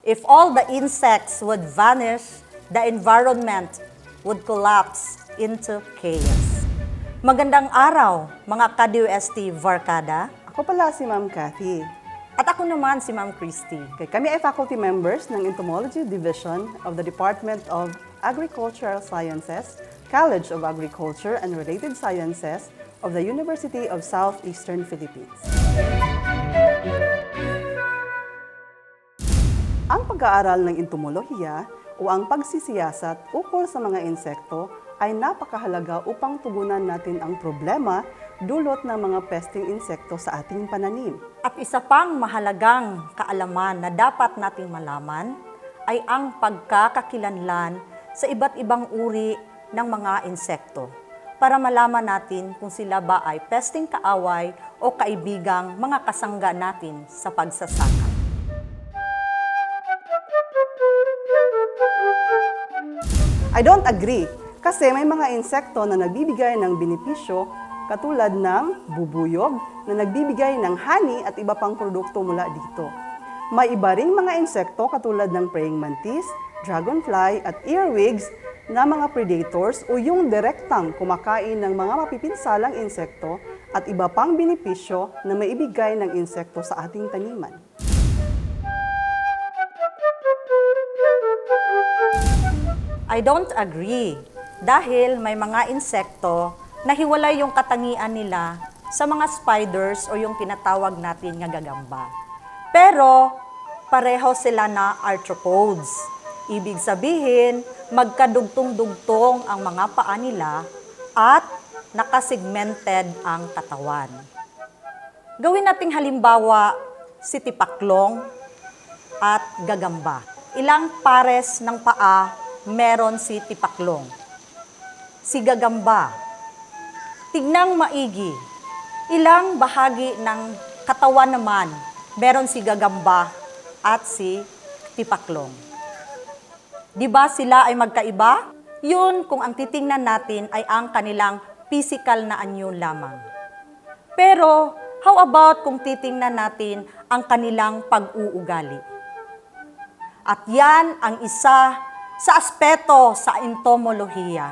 If all the insects would vanish, the environment would collapse into chaos. Magandang araw, mga ka-DOST Varkada. Ako pala si Ma'am Cathy. At ako naman si Ma'am Christy. Kami ay faculty members ng Entomology Division of the Department of Agricultural Sciences, College of Agriculture and Related Sciences of the University of Southeastern Philippines. Ang pag-aaral ng entomolohiya o ang pagsisiyasat ukol sa mga insekto ay napakahalaga upang tugunan natin ang problema dulot ng mga pesting insekto sa ating pananim. At isa pang mahalagang kaalaman na dapat nating malaman ay ang pagkakakilanlan sa iba't ibang uri ng mga insekto para malaman natin kung sila ba ay pesting kaaway o kaibigang mga kasangga natin sa pagsasaka. I don't agree kasi may mga insekto na nagbibigay ng benepisyo katulad ng bubuyog na nagbibigay ng honey at iba pang produkto mula dito. May iba ring mga insekto katulad ng praying mantis, dragonfly at earwigs na mga predators o yung direktang kumakain ng mga mapipinsalang insekto at iba pang benepisyo na maibigay ng insekto sa ating taniman. I don't agree dahil may mga insekto na hiwalay yung katangian nila sa mga spiders o yung tinatawag natin nga gagamba. Pero pareho sila na arthropods. Ibig sabihin, magkadugtong-dugtong ang mga paa nila at nakasegmented ang katawan. Gawin nating halimbawa si tipaklong at gagamba. Ilang pares ng paa meron si tipaklong? Si gagamba. Tignang maigi. Ilang bahagi ng katawan naman meron si gagamba at si tipaklong. Di ba sila ay magkaiba? Yun kung ang titingnan natin ay ang kanilang physical na anyo lamang. Pero how about kung titingnan natin ang kanilang pag-uugali? At yan ang isa sa aspeto sa entomolohiya,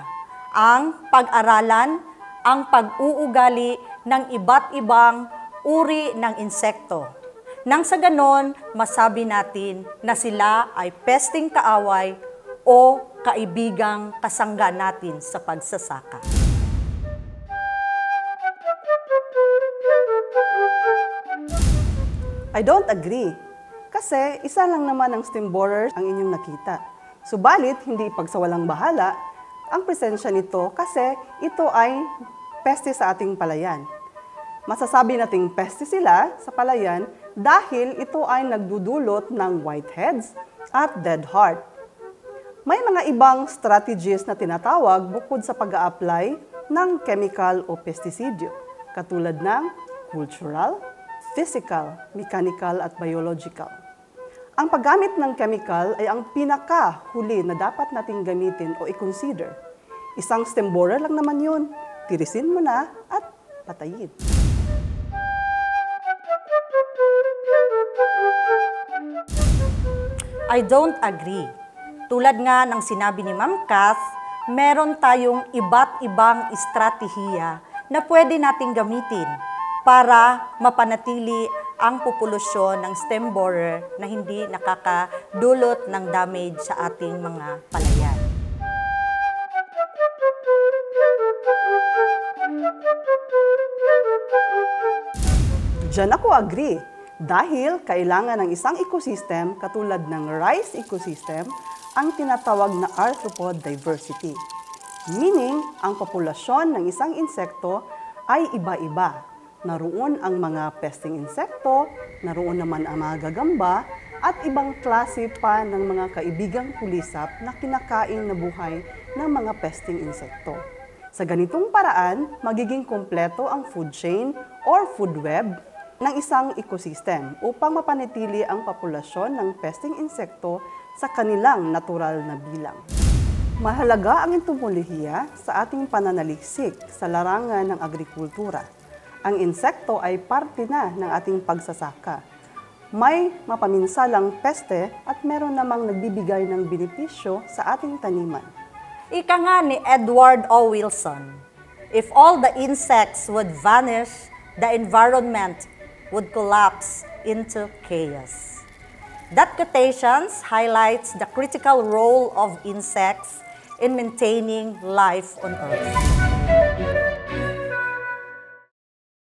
ang pag-aralan ang pag-uugali ng iba't ibang uri ng insekto. Nang sa ganon, masabi natin na sila ay pesting kaaway o kaibigang kasangga natin sa pagsasaka. I don't agree kasi isa lang naman ang stem borers ang inyong nakita. Subalit, hindi ipagsawalang bahala ang presensya nito kasi ito ay peste sa ating palayan. Masasabi nating peste sila sa palayan dahil ito ay nagdudulot ng whiteheads at dead heart. May mga ibang strategies na tinatawag bukod sa pag-a-apply ng chemical o pestisidyo, katulad ng cultural, physical, mechanical at biological. Ang paggamit ng chemical ay ang pinakahuli na dapat nating gamitin o i-consider. Isang stem borer lang naman yun. Tirisin mo na at patayin. I don't agree. Tulad nga ng sinabi ni Ma'am Kath, meron tayong iba't ibang estratehiya na pwede nating gamitin para mapanatili ang populasyon ng stem borer na hindi nakakadulot ng damage sa ating mga palayan. Diyan ako agree dahil kailangan ng isang ecosystem katulad ng rice ecosystem ang tinatawag na arthropod diversity. Meaning, ang populasyon ng isang insekto ay iba-iba. Naroon ang mga pesting insekto, naroon naman ang mga gagamba, at ibang klase pa ng mga kaibigang kulisap na kinakain na buhay ng mga pesting insekto. Sa ganitong paraan, magiging kompleto ang food chain or food web ng isang ecosystem upang mapanatili ang populasyon ng pesting insekto sa kanilang natural na bilang. Mahalaga ang entomolohiya sa ating pananaliksik sa larangan ng agrikultura. Ang insekto ay parte na ng ating pagsasaka. May mapaminsalang peste at meron namang nagbibigay ng benepisyo sa ating taniman. Ika nga ni Edward O. Wilson, if all the insects would vanish, the environment would collapse into chaos. That quotation highlights the critical role of insects in maintaining life on Earth.